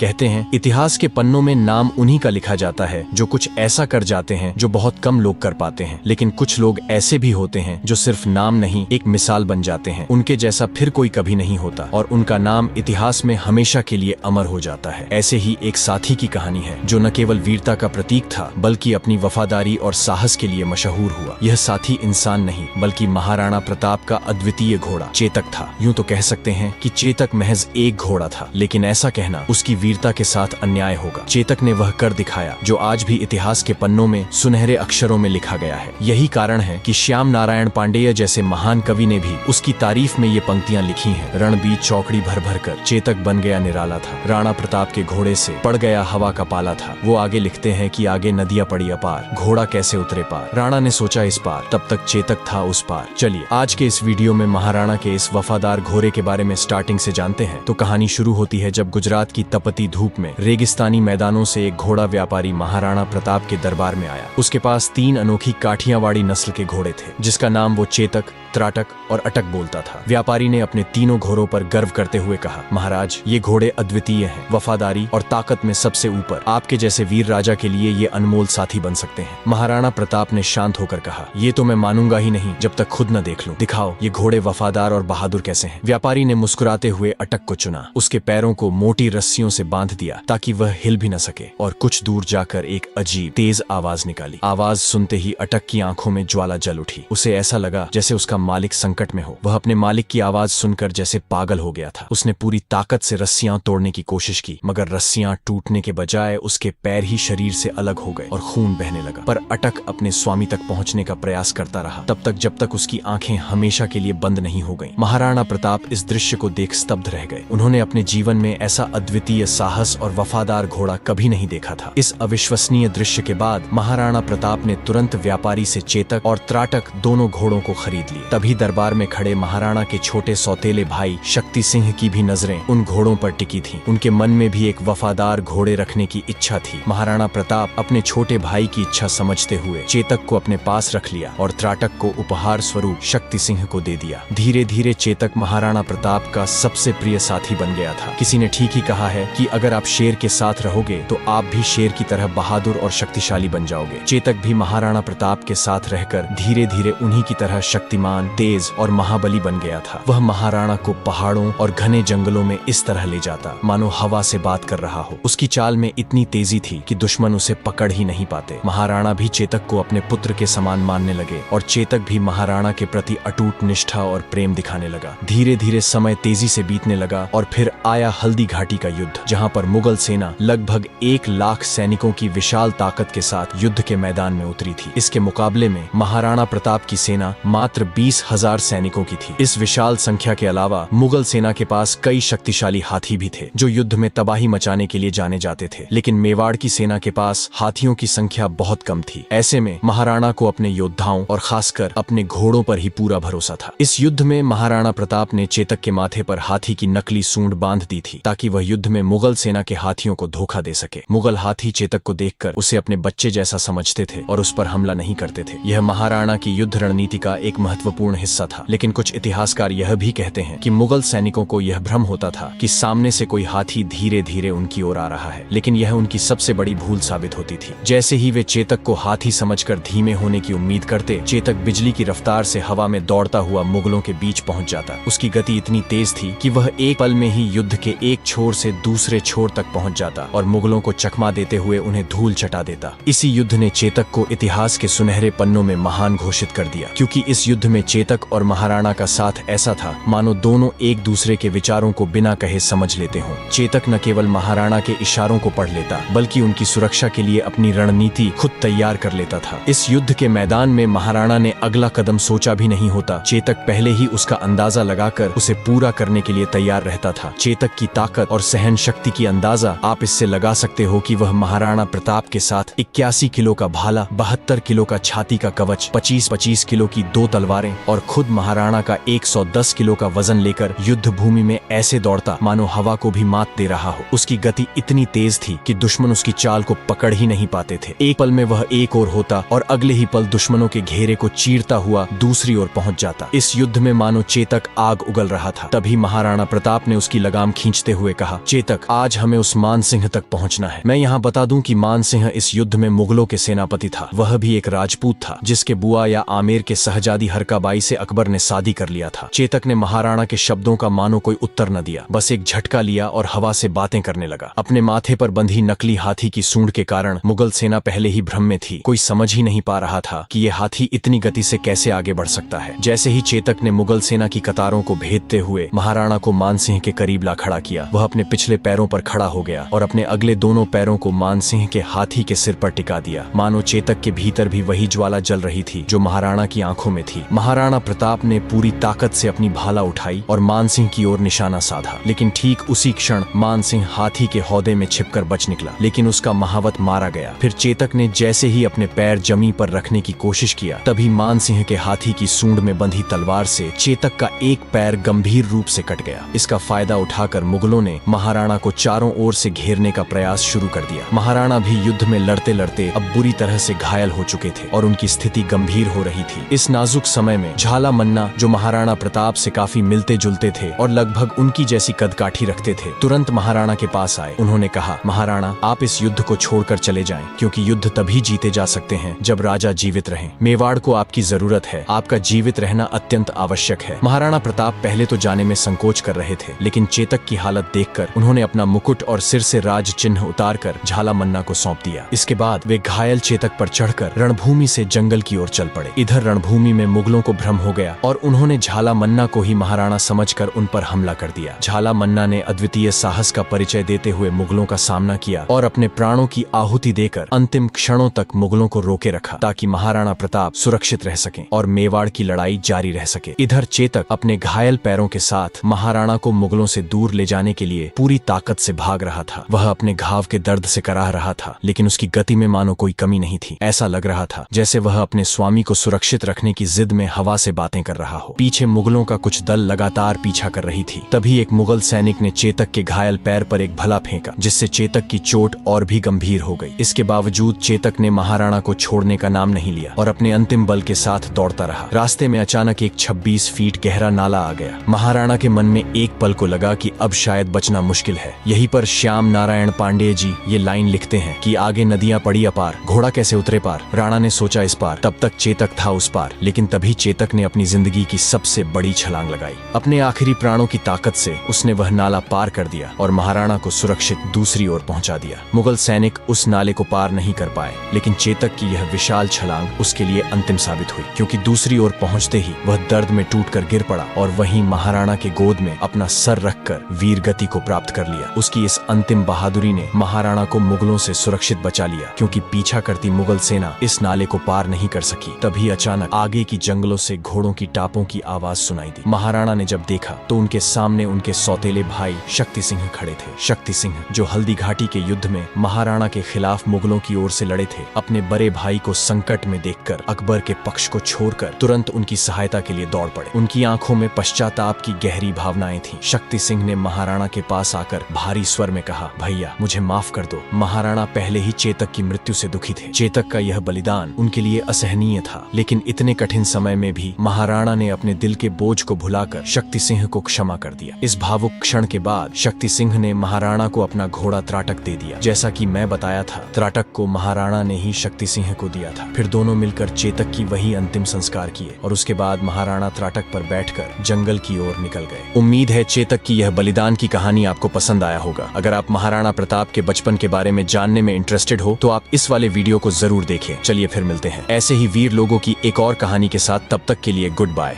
कहते हैं इतिहास के पन्नों में नाम उन्हीं का लिखा जाता है जो कुछ ऐसा कर जाते हैं जो बहुत कम लोग कर पाते हैं, लेकिन कुछ लोग ऐसे भी होते हैं जो सिर्फ नाम नहीं एक मिसाल बन जाते हैं। उनके जैसा फिर कोई कभी नहीं होता और उनका नाम इतिहास में हमेशा के लिए अमर हो जाता है। ऐसे ही एक साथी की कहानी है जो न केवल वीरता का प्रतीक था बल्कि अपनी वफादारी और साहस के लिए मशहूर हुआ। यह साथी इंसान नहीं बल्कि महाराणा प्रताप का अद्वितीय घोड़ा चेतक था। यूं तो कह सकते हैं कि चेतक महज एक घोड़ा था, लेकिन ऐसा कहना उसकी वीरता के साथ अन्याय होगा। चेतक ने वह कर दिखाया जो आज भी इतिहास के पन्नों में सुनहरे अक्षरों में लिखा गया है। यही कारण है कि श्याम नारायण पांडेय जैसे महान कवि ने भी उसकी तारीफ में ये पंक्तियां लिखी हैं। रणबीर चौकड़ी भर भर कर चेतक बन गया निराला था, राणा प्रताप के घोड़े से पड़ गया हवा का पाला था। वो आगे लिखते हैं कि आगे नदियां पड़ी अपार, घोड़ा कैसे उतरे पार, राणा ने सोचा इस पार, तब तक चेतक था उस पार। चलिए आज के इस वीडियो में महाराणा के इस वफादार घोड़े के बारे में स्टार्टिंग से जानते हैं। तो कहानी शुरू होती है जब गुजरात की तपती धूप में रेगिस्तानी मैदानों से एक घोड़ा व्यापारी महाराणा प्रताप के दरबार में आया। उसके पास 3 अनोखी काठियावाड़ी नस्ल के घोड़े थे जिसका नाम वो चेतक, त्राटक और अटक बोलता था। व्यापारी ने अपने तीनों घोड़ों पर गर्व करते हुए कहा, महाराज ये घोड़े अद्वितीय हैं, वफादारी और ताकत में सबसे ऊपर। आपके जैसे वीर राजा के लिए ये अनमोल साथी बन सकते हैं। महाराणा प्रताप ने शांत होकर कहा, ये तो मैं मानूंगा ही नहीं जब तक खुद न देख लूं। दिखाओ ये घोड़े वफादार और बहादुर कैसे हैं। व्यापारी ने मुस्कुराते हुए अटक को चुना, उसके पैरों को मोटी रस्सियों से बांध दिया ताकि वह हिल भी न सके और कुछ दूर जाकर एक अजीब तेज आवाज निकाली। आवाज सुनते ही अटक की आंखों में ज्वाला जल उठी। उसे ऐसा लगा जैसे उसका मालिक संकट में हो। वह अपने मालिक की आवाज सुनकर जैसे पागल हो गया था। उसने पूरी ताकत से रस्सियां तोड़ने की कोशिश की मगर रस्सियां टूटने के बजाय उसके पैर ही शरीर से अलग हो गए और खून बहने लगा। पर अटक अपने स्वामी तक पहुंचने का प्रयास करता रहा तब तक जब तक उसकी आंखें हमेशा के लिए बंद नहीं हो गईं। महाराणा प्रताप इस दृश्य को देख स्तब्ध रह गए। उन्होंने अपने जीवन में ऐसा अद्वितीय साहस और वफादार घोड़ा कभी नहीं देखा था। इस अविश्वसनीय दृश्य के बाद महाराणा प्रताप ने तुरंत व्यापारी से चेतक और त्राटक दोनों घोड़ों को खरीद लिए। तभी दरबार में खड़े महाराणा के छोटे सौतेले भाई शक्ति सिंह की भी नजरें उन घोड़ों पर टिकी थीं। उनके मन में भी एक वफादार घोड़े रखने की इच्छा थी। महाराणा प्रताप अपने छोटे भाई की इच्छा समझते हुए चेतक को अपने पास रख लिया और त्राटक को उपहार स्वरूप शक्ति सिंह को दे दिया। धीरे धीरे चेतक महाराणा प्रताप का सबसे प्रिय साथी बन गया था। किसी ने ठीक ही कहा है कि अगर आप शेर के साथ रहोगे तो आप भी शेर की तरह बहादुर और शक्तिशाली बन जाओगे। चेतक भी महाराणा प्रताप के साथ रहकर धीरे धीरे उन्हीं की तरह शक्तिमान, तेज और महाबली बन गया था। वह महाराणा को पहाड़ों और घने जंगलों में इस तरह ले जाता मानो हवा से बात कर रहा हो। उसकी चाल में इतनी तेजी थी कि दुश्मन उसे पकड़ ही नहीं पाते। महाराणा भी चेतक को अपने पुत्र के समान मानने लगे और चेतक भी महाराणा के प्रति अटूट निष्ठा और प्रेम दिखाने लगा। धीरे धीरे समय तेजी से बीतने लगा और फिर आया हल्दी घाटी का युद्ध, जहां पर मुगल सेना लगभग 1 लाख सैनिकों की विशाल ताकत के साथ युद्ध के मैदान में उतरी थी। इसके मुकाबले में महाराणा प्रताप की सेना मात्र 20,000 सैनिकों की थी। इस विशाल संख्या के अलावा मुगल सेना के पास कई शक्तिशाली हाथी भी थे जो युद्ध में तबाही मचाने के लिए जाने जाते थे, लेकिन मेवाड़ की सेना के पास हाथियों की संख्या बहुत कम थी। ऐसे में महाराणा को अपने योद्धाओं और खासकर अपने घोड़ों पर ही पूरा भरोसा था। इस युद्ध में महाराणा प्रताप ने चेतक के माथे पर हाथी की नकली सूंड बांध दी थी ताकि वह युद्ध में मुगल सेना के हाथियों को धोखा दे सके। मुगल हाथी चेतक को देखकर उसे अपने बच्चे जैसा समझते थे और उस पर हमला नहीं करते थे। यह महाराणा की युद्ध रणनीति का एक महत्वपूर्ण हिस्सा था, लेकिन कुछ इतिहासकार यह भी कहते हैं कि मुगल सैनिकों को यह भ्रम होता था कि सामने से कोई हाथी धीरे धीरे उनकी ओर आ रहा है, लेकिन यह उनकी सबसे बड़ी भूल साबित होती थी। जैसे ही वे चेतक को हाथी समझकर धीमे होने की उम्मीद करते, चेतक बिजली की रफ्तार से हवा में दौड़ता हुआ मुगलों के बीच पहुंच जाता। उसकी गति इतनी तेज थी कि वह एक पल में ही युद्ध के एक छोर से दूसरे छोर तक पहुंच जाता और मुगलों को चकमा देते हुए उन्हें धूल चटा देता। इसी युद्ध ने चेतक को इतिहास के सुनहरे पन्नों में महान घोषित कर दिया, क्योंकि इस युद्ध में चेतक और महाराणा का साथ ऐसा था मानो दोनों एक दूसरे के विचारों को बिना कहे समझ लेते हों। चेतक न केवल महाराणा के इशारों को पढ़ लेता बल्कि उनकी सुरक्षा के लिए अपनी रणनीति खुद तैयार कर लेता था। इस युद्ध के मैदान में महाराणा ने अगला कदम सोचा भी नहीं होता, चेतक पहले ही उसका अंदाजा लगाकर उसे पूरा करने के लिए तैयार रहता था। चेतक की ताकत और सहन शक्ति की अंदाजा आप इससे लगा सकते हो कि वह महाराणा प्रताप के साथ 81 किलो का भाला, 72 किलो का छाती का कवच, 25-25 किलो की 2 तलवारें और खुद महाराणा का 110 किलो का वजन लेकर युद्ध भूमि में ऐसे दौड़ता मानो हवा को भी मात दे रहा हो। उसकी गति इतनी तेज थी कि दुश्मन उसकी चाल को पकड़ ही नहीं पाते थे। एक पल में वह एक ओर होता और अगले ही पल दुश्मनों के घेरे को चीरता हुआ दूसरी ओर पहुंच जाता। इस युद्ध में मानो चेतक आग उगल रहा था। तभी महाराणा प्रताप ने उसकी लगाम खींचते हुए कहा, चेतक आज हमें उस मान सिंह तक पहुंचना है। मैं यहाँ बता दूं कि मान सिंह इस युद्ध में मुगलों के सेनापति था। वह भी एक राजपूत था जिसके बुआ या आमेर के सहजादी हरकाबाई से अकबर ने शादी कर लिया था। चेतक ने महाराणा के शब्दों का मानो कोई उत्तर न दिया, बस एक झटका लिया और हवा से बातें करने लगा। अपने माथे पर बंधी नकली हाथी की सूंड के कारण मुगल सेना पहले ही भ्रम में थी। कोई समझ ही नहीं पा रहा था कि ये हाथी इतनी गति से कैसे आगे बढ़ सकता है। जैसे ही चेतक ने मुगल सेना की कतारों को भेदते हुए महाराणा को मान सिंह के करीब ला खड़ा किया, वह अपने पिछले पैरों पर खड़ा हो गया और अपने अगले दोनों पैरों को मान सिंह के हाथी के सिर पर टिका दिया। मानो चेतक के भीतर भी वही ज्वाला जल रही थी जो महाराणा की आंखों में थी। महाराणा प्रताप ने पूरी ताकत से अपनी भाला उठाई और मान सिंह की ओर निशाना साधा, लेकिन ठीक उसी क्षण मान सिंह हाथी के हौदे में छिपकर बच निकला, लेकिन उसका महावत मारा गया। फिर चेतक ने जैसे ही अपने पैर जमी पर रखने की कोशिश किया, तभी मान सिंह के हाथी की सूंड में बंधी तलवार से चेतक का एक पैर गंभीर रूप से कट गया। इसका फायदा उठाकर मुगलों ने महाराणा को चारों ओर से घेरने का प्रयास शुरू कर दिया। महाराणा भी युद्ध में लड़ते लड़ते अब बुरी तरह से घायल हो चुके थे और उनकी स्थिति गंभीर हो रही थी। इस नाजुक समय में झाला मन्ना, जो महाराणा प्रताप से काफी मिलते जुलते थे और लगभग उनकी जैसी कदकाठी रखते थे, तुरंत महाराणा के पास आए। उन्होंने कहा, महाराणा, आप इस युद्ध को छोड़कर चले जाएं, क्योंकि युद्ध तभी जीते जा सकते हैं जब राजा जीवित रहें। मेवाड़ को आपकी जरूरत है, आपका जीवित रहना अत्यंत आवश्यक है। महाराणा प्रताप पहले तो जाने में संकोच कर रहे थे, लेकिन चेतक की हालत देखकर उन्होंने अपना मुकुट और सिर से राज चिन्ह उतारकर झाला मन्ना को सौंप दिया। इसके बाद वे घायल चेतक पर चढ़कर रणभूमि से जंगल की ओर चल पड़े। इधर रणभूमि में मुगलों को भ्रम हो गया और उन्होंने झाला मन्ना को ही महाराणा समझकर उन पर हमला कर दिया। झाला मन्ना ने अद्वितीय साहस का परिचय देते हुए मुगलों का सामना किया और अपने प्राणों की आहुति देकर अंतिम क्षणों तक मुगलों को रोके रखा, ताकि महाराणा प्रताप सुरक्षित रह सकें और मेवाड़ की लड़ाई जारी रह सके। इधर चेतक अपने घायल पैरों के साथ महाराणा को मुगलों से दूर ले जाने के लिए पूरी ताकत से भाग रहा था। वह अपने घाव के दर्द से कराह रहा था, लेकिन उसकी गति में मानो कोई कमी नहीं थी। ऐसा लग रहा था जैसे वह अपने स्वामी को सुरक्षित रखने की जिद में हवा से बातें कर रहा हो। पीछे मुगलों का कुछ दल लगातार पीछा कर रही थी। तभी एक मुगल सैनिक ने चेतक के घायल पैर पर एक भला फेंका, जिससे चेतक की चोट और भी गंभीर हो गई। इसके बावजूद चेतक ने महाराणा को छोड़ने का नाम नहीं लिया और अपने अंतिम बल के साथ दौड़ता रहा। रास्ते में अचानक एक 26 फीट गहरा नाला आ गया। महाराणा के मन में एक पल को लगा कि अब शायद बचना मुश्किल है। यहीं पर श्याम नारायण पांडेय जी ये लाइन लिखते हैं कि आगे नदियां पड़ी अपार, घोड़ा कैसे उतरे पार। राणा ने सोचा इस पार, तब तक चेतक था उस पार, लेकिन तभी चेतक ने अपनी जिंदगी की सबसे बड़ी छलांग लगाई। अपने आखिरी प्राणों की ताकत से उसने वह नाला पार कर दिया और महाराणा को सुरक्षित दूसरी ओर पहुंचा दिया। मुगल सैनिक उस नाले को पार नहीं कर पाए, लेकिन चेतक की यह विशाल छलांग उसके लिए अंतिम साबित हुई, क्योंकि दूसरी ओर पहुंचते ही वह दर्द में टूटकर गिर पड़ा और वहीं महाराणा के गोद में अपना सर रखकर वीर गति को प्राप्त कर लिया। उसकी इस अंतिम बहादुरी ने महाराणा को मुगलों से सुरक्षित बचा लिया, क्योंकि पीछा करती मुगल सेना इस नाले को पार नहीं कर सकी। तभी अचानक आगे की जंगलों से घोड़ों की टापों की आवाज सुनाई दी। महाराणा ने जब देखा तो उनके सामने उनके सौतेले भाई शक्ति सिंह खड़े थे। शक्ति सिंह, जो हल्दी घाटी के युद्ध में महाराणा के खिलाफ मुगलों की ओर से लड़े थे, अपने बड़े भाई को संकट में देखकर अकबर के पक्ष को छोड़कर तुरंत उनकी सहायता के लिए दौड़ पड़े। उनकी आंखों में पश्चाताप की गहरी भावनाएं थीं। शक्ति सिंह ने महाराणा के पास आकर भारी स्वर में कहा, भैया मुझे माफ कर दो। महाराणा पहले ही चेतक की मृत्यु से दुखी थे। चेतक का यह बलिदान उनके लिए असहनीय था, लेकिन इतने कठिन समय में भी महाराणा ने अपने दिल के बोझ को भुलाकर शक्ति सिंह को क्षमा कर दिया। इस भावुक क्षण के बाद शक्ति सिंह ने महाराणा को अपना घोड़ा त्राटक दे दिया। जैसा कि मैं बताया था, त्राटक को महाराणा ने ही शक्ति सिंह को दिया था। फिर दोनों मिलकर चेतक की वही अंतिम संस्कार किए और उसके बाद महाराणा त्राटक पर बैठकर जंगल की ओर निकल गए। उम्मीद है चेतक की यह बलिदान की कहानी आपको पसंद आया होगा। अगर आप महाराणा प्रताप के बचपन के बारे में जानने में इंटरेस्टेड हो तो आप इस वाले वीडियो को जरूर देखें। चलिए फिर मिलते हैं ऐसे ही वीर लोगों की एक और कहानी के साथ। तब तक के लिए गुड बाय।